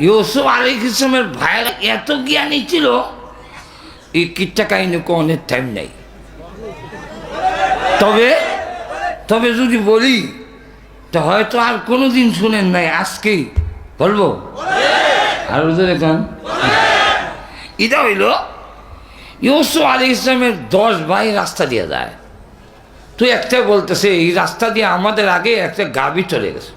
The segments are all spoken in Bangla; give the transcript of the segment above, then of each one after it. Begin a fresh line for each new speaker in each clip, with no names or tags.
ইউসুফ আলাইহিস সালামের ভাইয়েরা এত জ্ঞানী ছিল, এই কিচ্ছা কাহিনী কোনের টাইম নাই। তবে তবে যদি বলি তো হয়তো আর কোনোদিন শুনেন নাই, আজকেই বলবো। আর এখন এটা হইল ইউসুফ আলাইহিস সালামের 10 ভাই রাস্তা দিয়ে যায়। তুই একটা বলতেছে এই রাস্তা দিয়ে আমাদের আগে একটা গাভী চলে গেছে,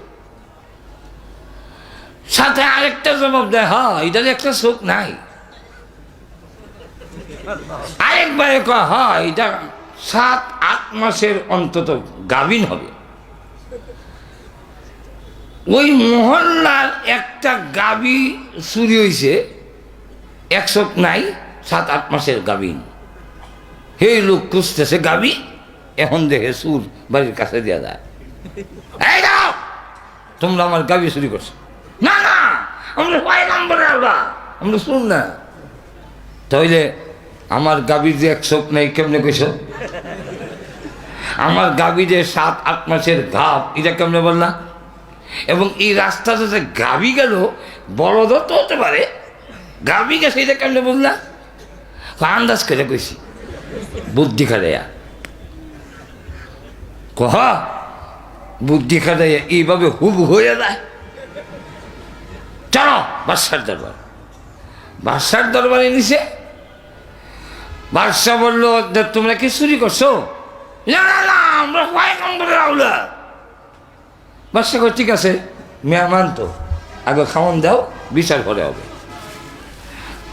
সাথে আরেকটা জবাব দেয়, হ্যাঁ এটার একটা চোখ নাই। আরেকবারে কয়, হ্যাঁ এটা 7-8 মাসের অন্তত গাভীন হবে। ওই মহল্লার একটা গাভী চুরি হয়েছে, 1 চোখ নাই, 7-8 মাসের গাভীন। হে লোক খুঁজতেছে গাভী, এখন দেখে সুর বাড়ির কাছে দেওয়া যায়, এই দাও তোমরা আমার গাভী চুরি করছো। না না, আমরা 6 নম্বরে আমরা শুন না। তাইলে আমার গাভীর যে 1 চোখ নাই কেমনে কইস? আমার গাভী যে 7-8 মাসের গাভ, এটা কেমনে বললা? এবং এই রাস্তাতে যে গাভী গেল, বলদ তো হতে পারে, গাভী গেছে এটা কেমনে বললা? আন্দাজ করে কইছি, বুদ্ধি খাটাইয়া। কহ বুদ্ধি খাটাইয়া এইভাবে হুব হয়ে যায়। চলো বাদশার দরবার। বাদশার দরবারে নিছে। বাদশাহ বললো, তোমরা কি চুরি করছো? না না না, আমরা 6 নম্বরের আউলা। বাদশাহ কই, ঠিক আছে, মেহমান তো, আগে খাওয়ান দাও, বিচার করে হবে।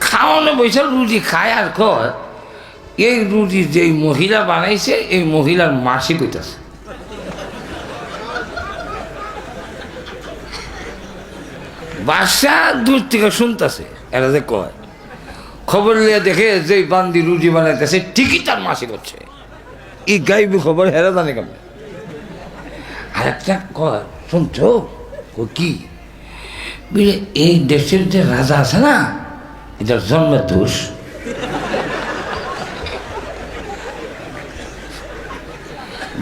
খাওয়ানো বৈশাল রুটি খায় আর কয়, এই রুটি যেই মহিলা বানাইছে এই মহিলার মাসি কইতাছে। বাদশাহ দূর থেকে শুনতেছে, এরা যে কয়, খবর নিয়ে দেখে যে বান্দি রুটি বানাইতেছে ঠিকই তার মাসি করছে। এই গাইবি খবর হেরা জানে কেমন। আর একটা কয়, শুনছো কি? এই দেশের যে রাজা আছে না, এটার জন্মের দোষ।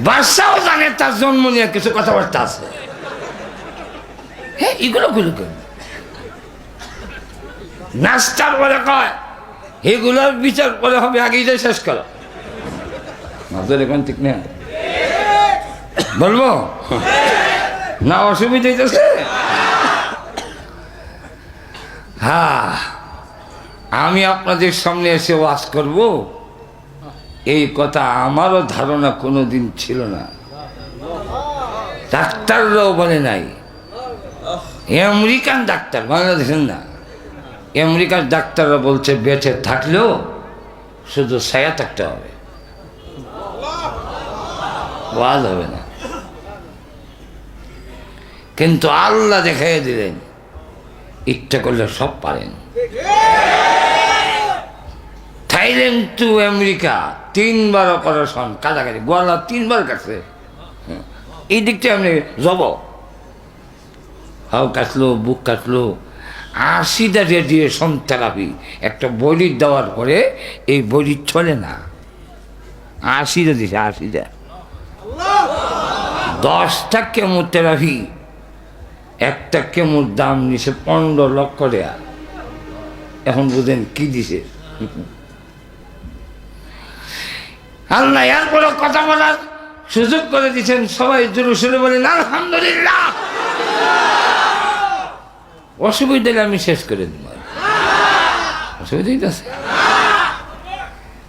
বাদশাও জানে তার জন্ম নিয়ে কিছু কথাবার্তা আছে। হ্যাঁ, এগুলো গুলো কেন নাস্তার পরে কয়, এগুলোর বিচার করে হবে, আগে এটাই শেষ করো। মাদের এখন ঠিক না বলবো না, অসুবিধা হইতেছে? হ্যাঁ, আমি আপনাদের সামনে এসে ওয়াজ করব, এই কথা আমারও ধারণা কোনোদিন ছিল না। ডাক্তাররাও বলে নাই। আমেরিকান ডাক্তার, বাংলাদেশের না, আমেরিকার ডাক্তাররা বলছে বেঁচে থাকলেও শুধু ছায়া থাকতে হবে, ওয়াজ হবে না। কিন্তু আল্লাহ দেখাইয়া দিলেন, ইচ্ছা করলে সব পারেন। Thailand to America 3 bar operation, কাটাকাটি, গোয়ালা 3 বার কাটছে। এই দিকটা আপনি যাব, হাও কাটলো, বুক কাটলো, 80টা রেডিয়েশন থেরাপি। একটা বডি দেওয়ার পরে এই বডি চলে না, 80টা দিছে, 80টা। 10টা কেমোথেরাপি, একটা কেমোর দাম নিছে 15 লক্ষ টাকা। এখন বুঝেন কি দিছে আল্লাহ। এরপরে কথা বলার সুযোগ করে দিচ্ছেন, সবাই জোরে সোরে বলেন আলহামদুলিল্লাহ। অসুবিধা হলে আমি শেষ করে দিব, অসুবিধা আছে?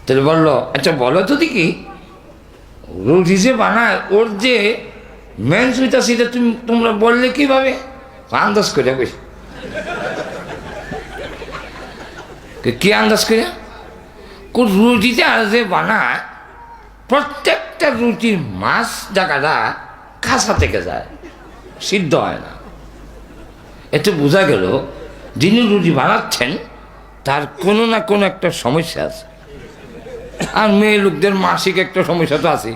তাহলে বললো, আচ্ছা বলো তো দেখি, রুটি যে বানায় ওর যে মেন সুইটা সেটা তোমরা বললে কিভাবে? আন্দাজ করে বেশি কি আন্দাজ করে? রুটিটা যে বানায়, প্রত্যেকটা রুটির মাছ জায়গাটা কাঁচা থেকে যায়, সিদ্ধ হয় না। এতে বোঝা গেল যিনি রুটি বানাচ্ছেন তার কোনো না কোনো একটা সমস্যা আছে। আর মেয়ে লোকদের মাসিক একটা সমস্যা তো আছে,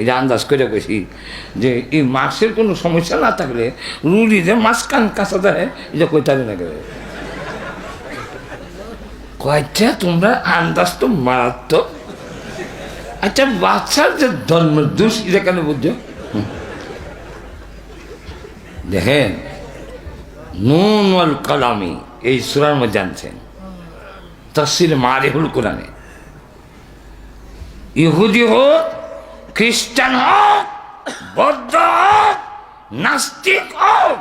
এটা আন্দাজ করে বেশি যে এই মাসের কোনো সমস্যা না থাকলে রুটি যে মাঝখান কাঁচা দেয়, এটা কইতারে না গেলে কয়েকটা তোমরা আন্দাজ তো মারাত্মক। আচ্ছা, বাচ্চার যে ধর্মের দোষ, এটা কেন বুঝছো? দেখেন নুন ওয়াল কালামি এই সূরার মধ্যে আনছেন, তাফসীর মারিফুল কোরআনে। ইহুদি হোক, খ্রিস্টান হোক, বৌদ্ধ হোক, নাস্তিক হোক,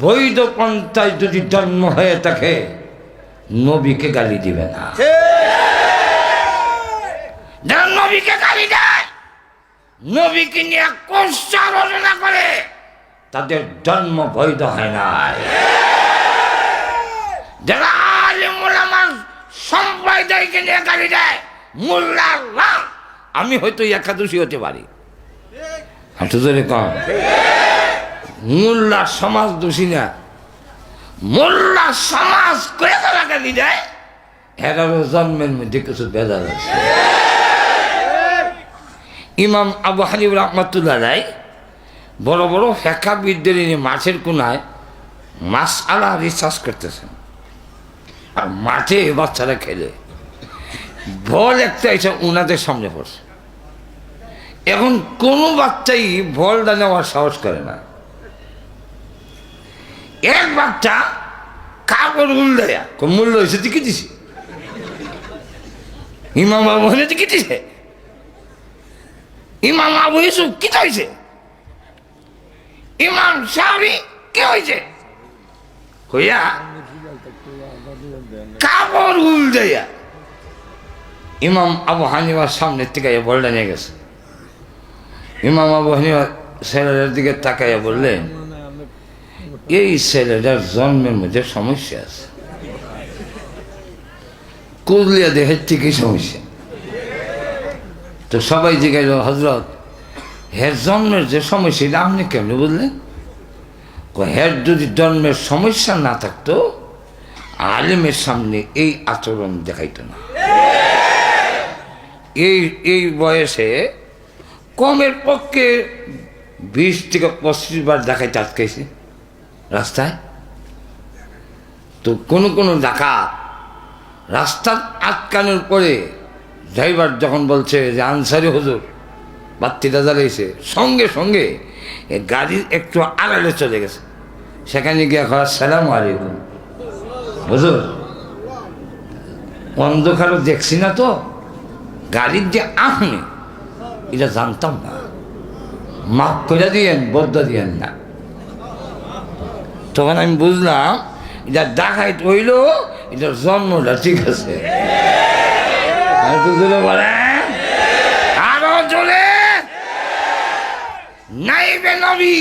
বৈধ পন্থায় যদি জন্ম হয়ে থাকে নবীকে গালি দিবে না। যারা নবীকে গালি দেয়, নবীকে নিয়ে কুৎসা রচনা করে, তাদের জন্ম বৈধ হয় না। যারা আলেম ওলামা সম্প্রদায়কে নিয়ে গালি দেয়, মোল্লা লাল, আমি হয়তো একাদশী হতে পারি, কম মোল্লা সমাজ দোষী না, মোল্লা সমাজ করে তারা গালি দেয়, এরারও জন্মের মধ্যে কিছু বেজাল আছে। ইমাম আবু হানিফা রাহমাতুল্লাহ আলাইহি বড় বড় ফিকহবিদদের নিয়ে মাঠের কোনায় মাসআলা রিসার্চ করতেছেন, আর মাঠে বাচ্চারা খেলে বল একটা এসে ওনাদের সামনে পড়ছে। এখন কোনো বাচ্চাই বলটা নেওয়ার সাহস করে না। এক বাচ্চা কাপড় উল্লেয়া মূল্য হয়েছে দিকে দিছে, ইমাম আবু হানিফা দিকে দিছে, ইমাম আবু ইউসুফ কি হয়েছে, ইমাম শাফি কি হয়েছে, হইয়া কাপড় উল দেয়া ইমাম আবু হানিফার সামনের থেকে বলটা নিয়ে গেছে। ইমাম আবু হানিফা ছেলেটার দিকে তাকাইয়া বললেন, এই ছেলেটার জন্মের মধ্যে সমস্যা আছে, কুলিয়া দেহের থেকেই সমস্যা। তো সবাই জিজ্ঞাসা, হজরত হের জন্মের যে সমস্যা এটা আপনি কেমনি বললেন? হের যদি জন্মের সমস্যা না থাকতো আলেমের সামনে এই আচরণ দেখাইতো না। এই বয়সে কমের পক্ষে 20 থেকে 25 বার দেখাইতে আটকাইছে রাস্তায়। তো কোনো ডাকাত রাস্তা আটকানোর পরে ড্রাইভার যখন বলছে যে আনসারি হুজুর বাত্তিটা জ্বালাইছে, সঙ্গে সঙ্গে গাড়ির একটু আড়ালে চলে গেছে, সেখানে গিয়ে আসসালামু আলাইকুম হুজুর, অন্ধকারও দেখছি না তো, গাড়ির যে আপনি এটা জানতাম না, মাফ করে দিয়েন, বদ্ধ দিয়েন না। তখন আমি বুঝলাম এটা ডাকাইত হইল, এটার জন্মটা ঠিক আছে। আরো জোরে নাইবে নবী,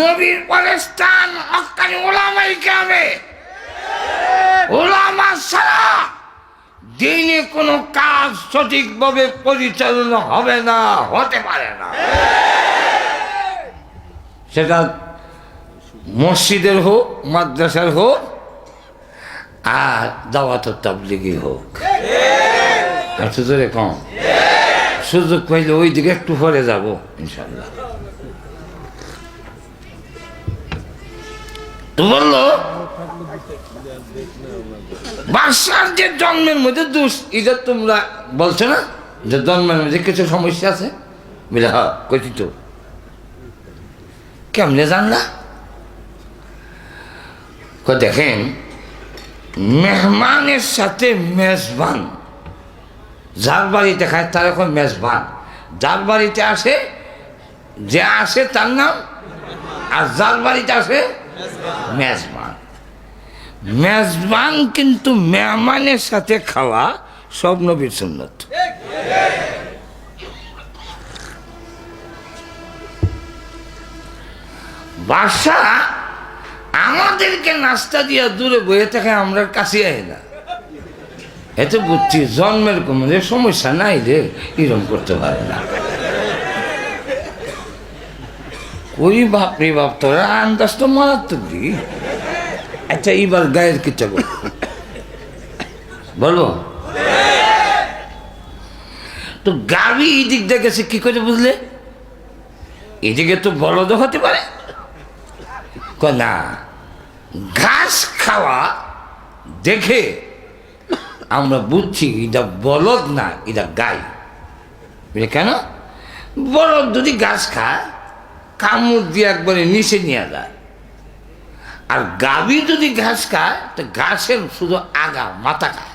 নবীর পরে স্থান হক্কানি ওলামায়ে কেরামে। ওলামা ছাড়া দিনে কোনো কাজ সঠিকভাবে পরিচালনা হবে না, হতে পারে না। সেটা মসজিদের হোক, মাদ্রাসার হোক, আর দাওয়াত তাবলীগী হোক। আর সুযোগে কম, সুযোগ পাইলে ওই দিকে একটু পরে যাব ইনশাল্লাহ। তো বললো বাদশার যে জন্মের মধ্যে দোষ, এটা তোমরা বলছো না যে জন্মের মধ্যে কিছু সমস্যা আছে? বলে হ্যাঁ কইছি তো। কেমনে জানলা? দেখেন, মেহমানের সাথে মেজবান, যার বাড়িতে খায় তার এখন মেজবান, যার বাড়িতে আসে যে আসে তার নাম, আর যার বাড়িতে আসে মেজবান। মেজবান কিন্তু মেহমানের সাথে খাওয়া সব নবীর সুন্নত। বাদশা আমাদেরকে নাস্তা দিয়া দূরে বয়ে থাকে, আমরা কাছে আই না, এতে বুঝছি জন্মের কোনো সমস্যা নাই রে, এরকম করতে পারে না। ওই বাপ রে বাপ, তোরা আন্দাজ তো মারাত্মক দি। আচ্ছা এইবার গায়ের কিচ্ছা বলো। তো গাভী এই দিক দিয়ে গেছে কি করে বুঝলে? এদিকে তো বলদ হতে পারে না, ঘাস খাওয়া দেখে আমরা বুঝছি এটা বলদ না, এটা গাই। কেন? বলদ যদি ঘাস খায় কামড় দিয়ে একবারে নিচে নিয়ে যায়, আর গাভী যদি ঘাস খায় তো ঘাসের শুধু আগা মাথা খায়।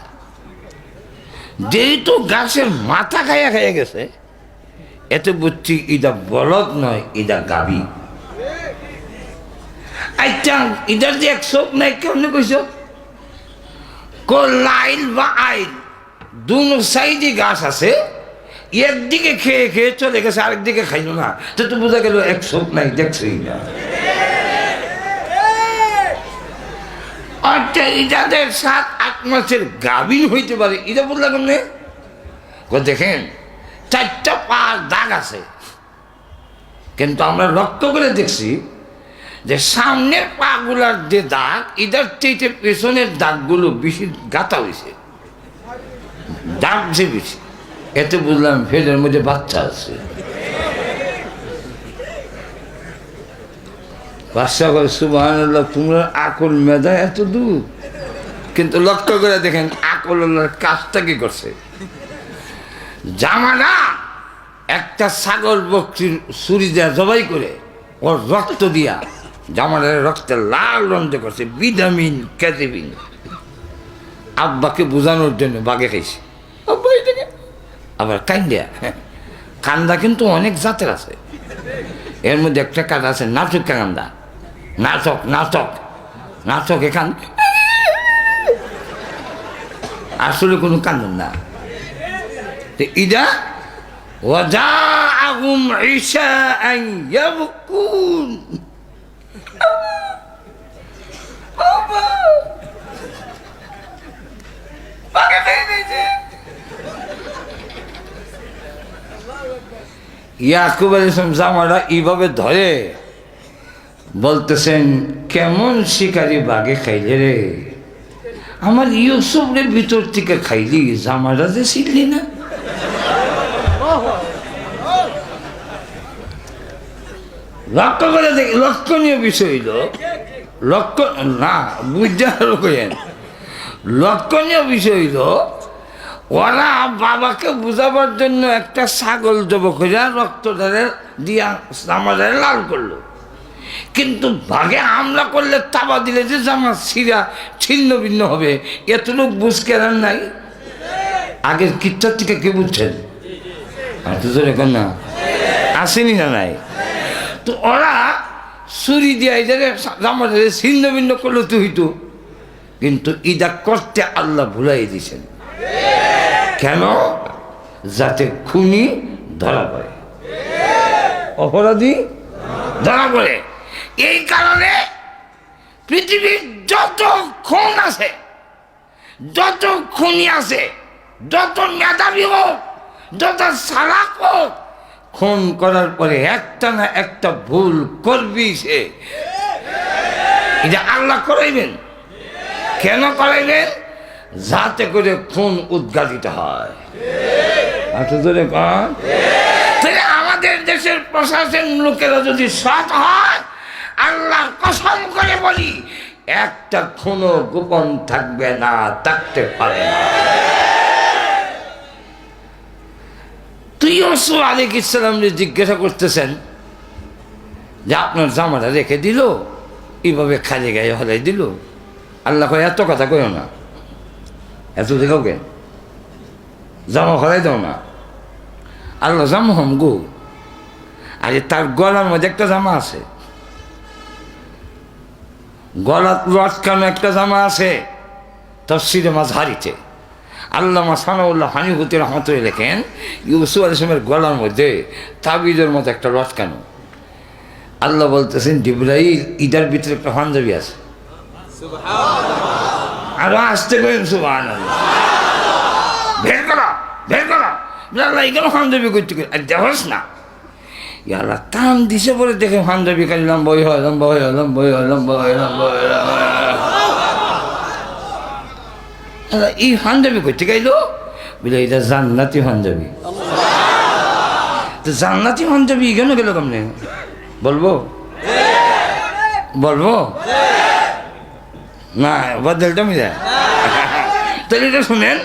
যেহেতু ঘাসের মাথা খাইয়া খাইয়া গেছে, এতে বুঝছি ইদা বলদ নয়, ইদা গাভী। আচ্ছা, ইদার যে এক চোখ নাই কেমনে কইস? লাইল বা আইল দুনো সাইডে গাছ আছে, একদিকে খেয়ে খেয়ে চলে গেছে, আরেকদিকে খাইল না, তো বোঝা গেল এক চোখ নাই, দেখছই না। আচ্ছা, ইটাদের 7-8 মাসের গাভীর হইতে পারে, এটা বললাম কেমনে? দেখেন 4টা পা দাগ আছে, কিন্তু আমরা লক্ষ্য করে দেখছি যে সামনের পা গুলার যে দাগ, ইদার চেয়ে পেছনের দাগগুলো বেশি গাঁথা হয়েছে, দাগ যে বেশি। এতে বুঝলাম ফেলের মধ্যে বাচ্চা আছে। বাচ্চা করে সুবহানাল্লাহ, তোমরা আকল মেধা এত দূর। কিন্তু লক্ষ্য করে দেখেন আকল কাজটা কি করছে। জামানা একটা ছাগল বকরির ছুরি দেয়া জবাই করে ওর রক্ত দিয়া জামানের রক্তে লাল রন্ধ করছে, ভিটামিন ক্যাটিবিন। আব্বাকে বোঝানোর জন্য বাগে খাইছে। আব্বা এটাকে আবার কান্দা, কান্দা কিন্তু অনেক জাতের আছে। এর মধ্যে একটা কাঁদা আছে নাটক কান্দা, নাটক নাটক নাটক এখান আসলে কোনো কান্দন না। ইদা ওয়াজাআহুম ইশাআন ইয়াবকুন, ইয়াকুব আলাইহিস সালাম জামাটা এইভাবে ধরে বলতেছেন, কেমন শিকারি বাঘে খাইলে রে, আমার ইউসুফের ভিতর থেকে খাইলি, জামাটা যে ছিললি না। লক্ষ্য করে দেখি, লক্ষণীয় বিষয় হইল না বুঝার, লক্ষণীয় বিষয় হইল ওরা বাবাকে বুঝাবার জন্য একটা ছাগল জব করে রক্তটারে দিয়া জামাটারে লাল করলো, কিন্তু ভাগে হামলা করলে তাবা দিলে যে জামা ছিঁড়া ছিন্ন ভিন্ন হবে, এতটুক বুঝ কেনার নাই। আগের কিচ্ছার থেকে কে বুঝছেন? এখন না আসেনি না নাই? তো ওরা ছুরি দিয়া জামাটারে ছিন্ন ভিন্ন করলো তো হইতো, কিন্তু ইদা করতে আল্লাহ ভুলাই দিয়েছেন। কেন? যাতে খুনি ধরা পড়ে, অপরাধী ধরা পড়ে। এই কারণে পৃথিবীর যত খুন আছে, যত খুনি আছে, যত মেধাবী হোক, যত চালাক হোক, খুন করার পরে একটা না একটা ভুল করবি সে। এটা আল্লাহ করাইবেন। কেন করাইবেন? যাতে করে খুন উদ্ঘাটিত হয়। আমাদের দেশের প্রশাসন লোকেরা যদি সৎ হয়, আল্লাহর কসম করে বলি, একটা খুনও গোপন থাকবে না, থাকতে পারে না। তুই ইউসুফ আলাইহিস সালামকে জিজ্ঞাসা করতেছেন যে আপনার জামাটা রেখে দিল, এইভাবে খালি গায়ে হলাই দিল। আল্লাহ কয় এত কথা কইও না, এত দেখাও কে, জামা হলাই দাও না। আল্লাহ জামা হম গো, আরে তার গলার মধ্যে একটা জামা আছে, গলার লটকানো একটা জামা আছে। তাফসীরে মাযহারিতে আল্লামা সানাউল্লাহ হানিফুতি রহমতুল্লাহ লেখেন, ইউসুফ আলাইহিস সালামের গলার মধ্যে তাবিজের মতো একটা লটকানো। আল্লাহ বলতেছেন, জিবরাইল ইদার ভিতরে একটা পাঞ্জাবি আছে। আরো আসতে করেন সুবহানাল্লাহ, বের করো বের করো। আল্লাহ এখানে পাঞ্জাবি করতে দেখোস না, ইয়াল্লাহ টান দিছে পরে দেখে পাঞ্জাবি খালি লম্বা হয় লম্বা হয় লম্বা হয় লম্বা হয় লম্বা হয়। এই পাঞ্জাবি করতে গাইল বলে এটা জান্নাতি পাঞ্জাবি। তো জান্নাতি পাঞ্জাবি কেন গেল কেমনে বলবো? বলবো না, বদলটা মিলে। তাহলে এটা শুনেন,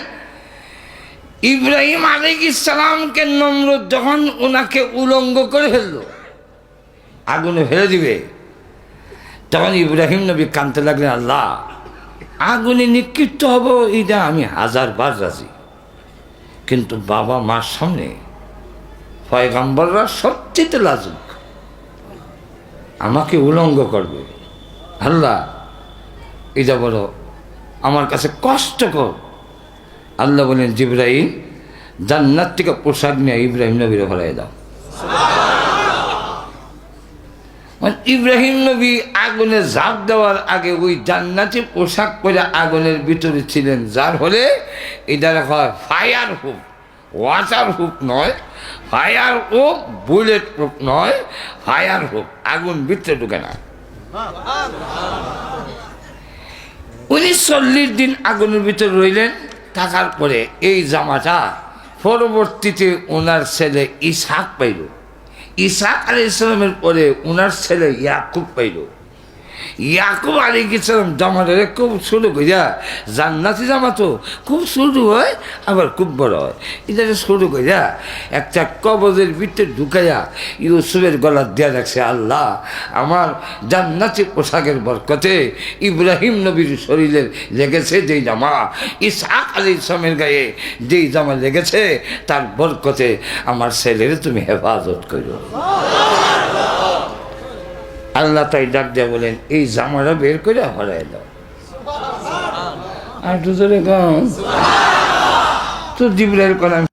ইব্রাহিম আলাইহিস সালামকে নমরুদ যখন ওনাকে উলঙ্গ করে ফেললো, আগুনে ফেলে দিবে, তখন ইব্রাহিম নবী কাঁদতে লাগলেন, আল্লাহ আগুনে নিক্ষিপ্ত হব এটা আমি 1000 বার রাজি, কিন্তু বাবা মার সামনে পয়গম্বররা সবচেয়ে লাজুক, আমাকে উলঙ্গ করবে, আল্লাহ এটা বড় আমার কাছে কষ্টকর। আল্লাহ বলেন, জিবরাইল জান্নাত থেকে পোশাক নিয়ে ইব্রাহিম নবীর হরাই দাও। ইব্রাহিম নবী আগুনে ঝাঁপ দেওয়ার আগে ওই জান্নাতি পোশাক পরে আগুনের ভিতরে ছিলেন, যার হলে এটা হয় ফায়ার প্রুফ, ওয়াটার প্রুফ নয়, ফায়ার প্রুফ, বুলেট প্রুফ নয়, ফায়ার প্রুফ, আগুন ভিতরে ঢুকে না। উনি 40 দিন আগুনের ভিতরে রইলেন, থাকার পরে এই জামাটা পরবর্তীতে ওনার ছেলে ইসহাক পাইল, ইসহাক আলাইহিস সালামের পরে ওনার ছেলে ইয়াকুব পাইল। ইয়াকুব আলাইহিস সালাম জামাটারে খুব ছোটো কইরা, জান্নাতি জামা তো খুব ছোটো হয় আবার খুব বড় হয়, এটাকে ছোটো কইরা একটা কবজের ভিতরে ঢুকাইয়া ইউসুফের গলা দেয়া রাখছে, আল্লাহ আমার জান্নাতি পোশাকের বরকতে ইব্রাহিম নবীর শরীরে লেগেছে যেই জামা, ইসহাক আলাইহিস সালামের গায়ে যেই জামা লেগেছে তার বরকতে আমার ছেলের তুমি হেফাজত করো। আল্লাহ তাই ডাক দেয়া বলেন, এই জামাটা বের করে হরাই দাও। আর তো জিবরাইল কলাম